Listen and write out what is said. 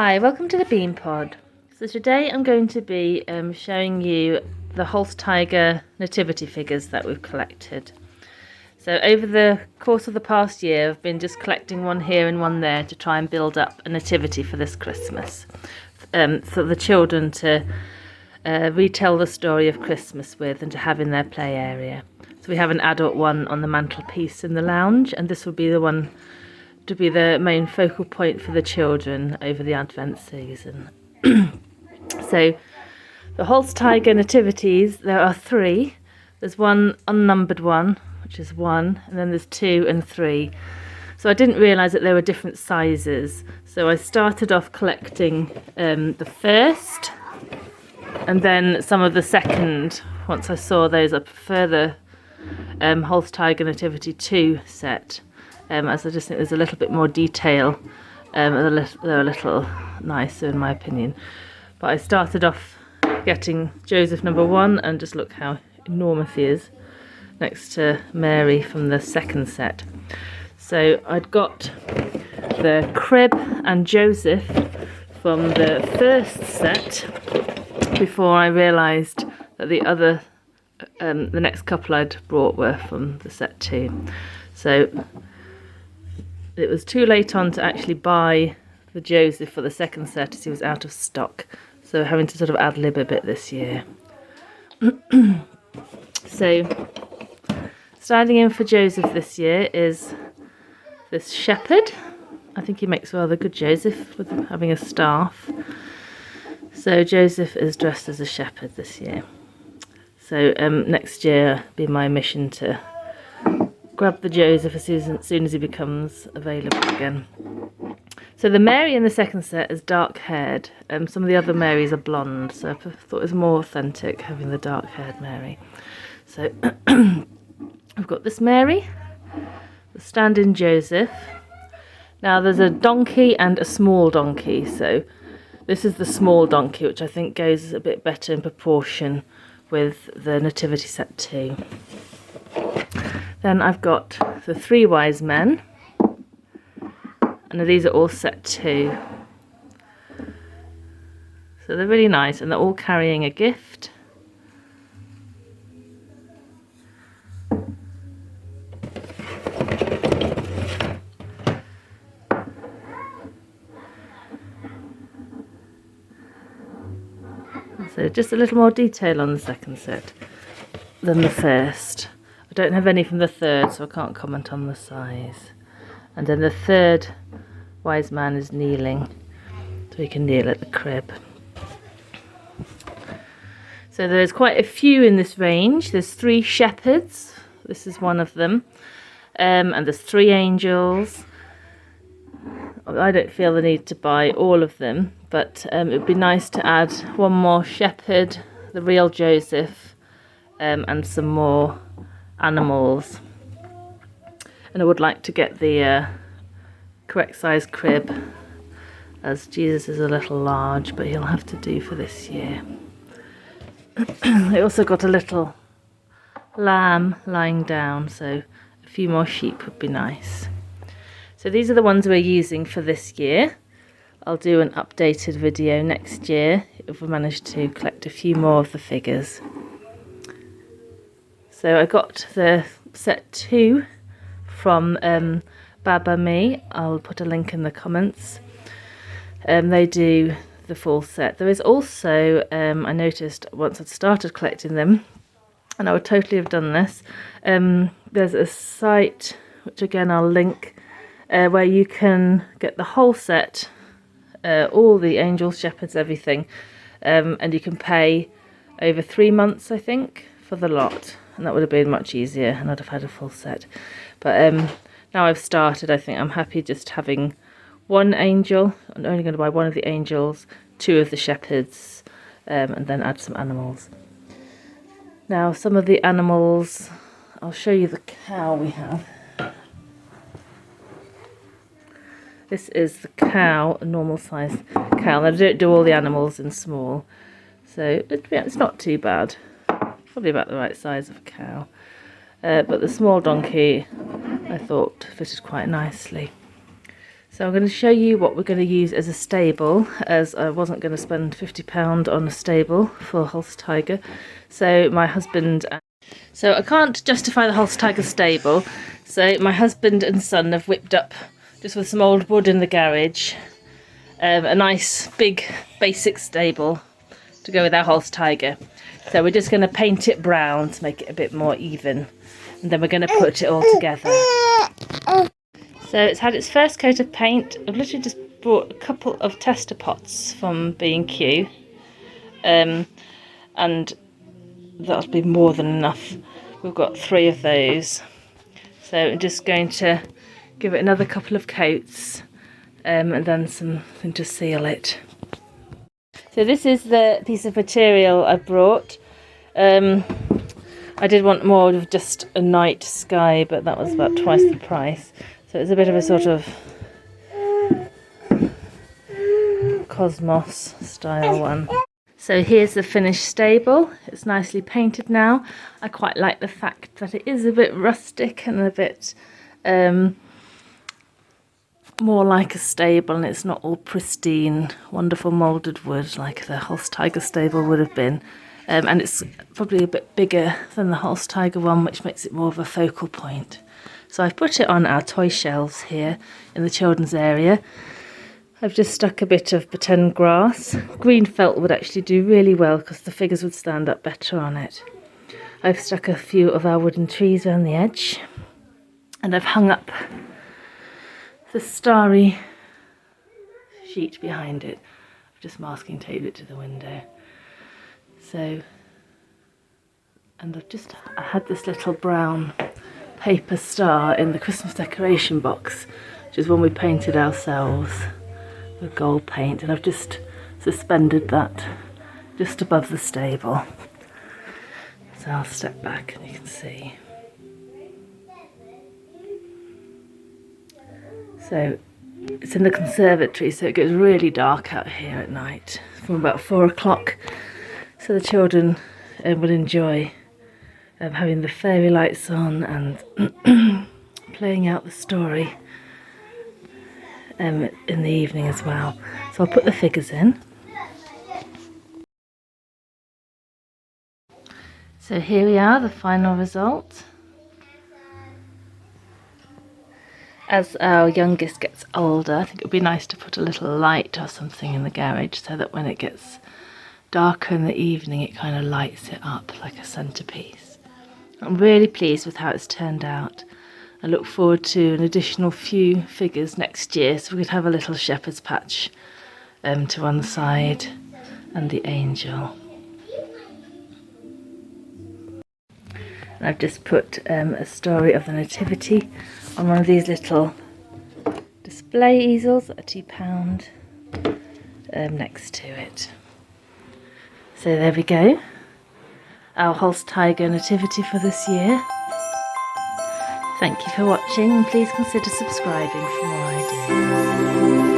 Hi, welcome to the Bean Pod. So today I'm going to be showing you the Holztiger nativity figures that we've collected. So over the course of the past year I've been just collecting one here and one there to try and build up a nativity for this Christmas. For the children to retell the story of Christmas with and to have in their play area. So we have an adult one on the mantelpiece in the lounge, and this will be the one to be the main focal point for the children over the Advent season. So the Holztiger nativities, there are 3. There's one unnumbered one, which is 1, and then there's 2 and 3. So I didn't realise that there were different sizes. So I started off collecting the first, and then some of the second. Once I saw those, I prefer the Holztiger Nativity 2 set. As I just think there's a little bit more detail. They're a little nicer in my opinion. But I started off getting Joseph number 1, and just look how enormous he is next to Mary from the second set. So I'd got the crib and Joseph from the first set before I realised that the other, the next couple I'd brought were from the set 2. So it was too late on to actually buy the Joseph for the second set as he was out of stock. So having to sort of ad-lib a bit this year. So standing in for Joseph this year is this shepherd. I think he makes rather good Joseph with having a staff. So Joseph is dressed as a shepherd this year. So next year be my mission to grab the Joseph as soon as he becomes available again. So the Mary in the second set is dark haired. Some of the other Marys are blonde, so I thought it was more authentic having the dark haired Mary. So I've got this Mary, the stand-in Joseph. Now there's a donkey and a small donkey, so this is the small donkey, which I think goes a bit better in proportion with the Nativity set 2. Then I've got the 3 wise men, and these are all set 2. So they're really nice, and they're all carrying a gift. So just a little more detail on the second set than the first. I don't have any from the third, so I can't comment on the size. And then the third wise man is kneeling, so he can kneel at the crib. So there's quite a few in this range. There's 3 shepherds, this is one of them, and there's 3 angels. I don't feel the need to buy all of them, but it would be nice to add one more shepherd, the real Joseph, and some more animals. And I would like to get the correct size crib, as Jesus is a little large, but he'll have to do for this year. I also got a little lamb lying down, so a few more sheep would be nice. So these are the ones we're using for this year. I'll do an updated video next year if we manage to collect a few more of the figures. So I got the set 2 from Baba Me. I'll put a link in the comments. They do the full set. There is also, I noticed once I'd started collecting them, and I would totally have done this, there's a site, which again I'll link, where you can get the whole set, all the angels, shepherds, everything, and you can pay over 3 months, I think, for the lot, and that would have been much easier, and I'd have had a full set. But now I've started, I think I'm happy just having 1 angel. I'm only going to buy 1 of the angels, 2 of the shepherds, and then add some animals. Now some of the animals, I'll show you the cow we have. This is the cow, a normal size cow. I don't do all the animals in small, so it's not too bad. Probably about the right size of a cow. But the small donkey I thought fitted quite nicely. So I'm going to show you what we're going to use as a stable, as I wasn't going to spend £50 on a stable for Holztiger. So my husband... So I can't justify the Holztiger stable, so my husband and son have whipped up, just with some old wood in the garage, a nice big basic stable to go with our Holztiger. So we're just going to paint it brown to make it a bit more even, and then we're going to put it all together. So it's had its first coat of paint. I've literally just bought a couple of tester pots from B&Q, and that'll be more than enough. We've got 3 of those. So I'm just going to give it another couple of coats, and then something to seal it. So this is the piece of material I brought. I did want more of just a night sky, but that was about twice the price. So it's a bit of a sort of cosmos style one. So here's the finished stable. It's nicely painted now. I quite like the fact that it is a bit rustic and a bit more like a stable, and it's not all pristine, wonderful moulded wood like the Holztiger stable would have been. And it's probably a bit bigger than the Holztiger one, which makes it more of a focal point. So I've put it on our toy shelves here in the children's area. I've just stuck a bit of pretend grass. Green felt would actually do really well because the figures would stand up better on it. I've stuck a few of our wooden trees around the edge, and I've hung up the starry sheet behind it. I've just masking taped it to the window. So, and I had this little brown paper star in the Christmas decoration box, which is one we painted ourselves with gold paint, and I've just suspended that just above the stable. So I'll step back and you can see. So it's in the conservatory, so it gets really dark out here at night from about 4 o'clock. So the children will enjoy having the fairy lights on and playing out the story in the evening as well. So I'll put the figures in. So here we are, the final result. As our youngest gets older, I think it would be nice to put a little light or something in the garage so that when it gets darker in the evening it kind of lights it up like a centerpiece. I'm really pleased with how it's turned out. I look forward to an additional few figures next year, so we could have a little shepherd's patch to one side and the angel. And I've just put a story of the Nativity on one of these little display easels that are £2 next to it. So there we go, our Holztiger Nativity for this year. Thank you for watching, and please consider subscribing for more ideas.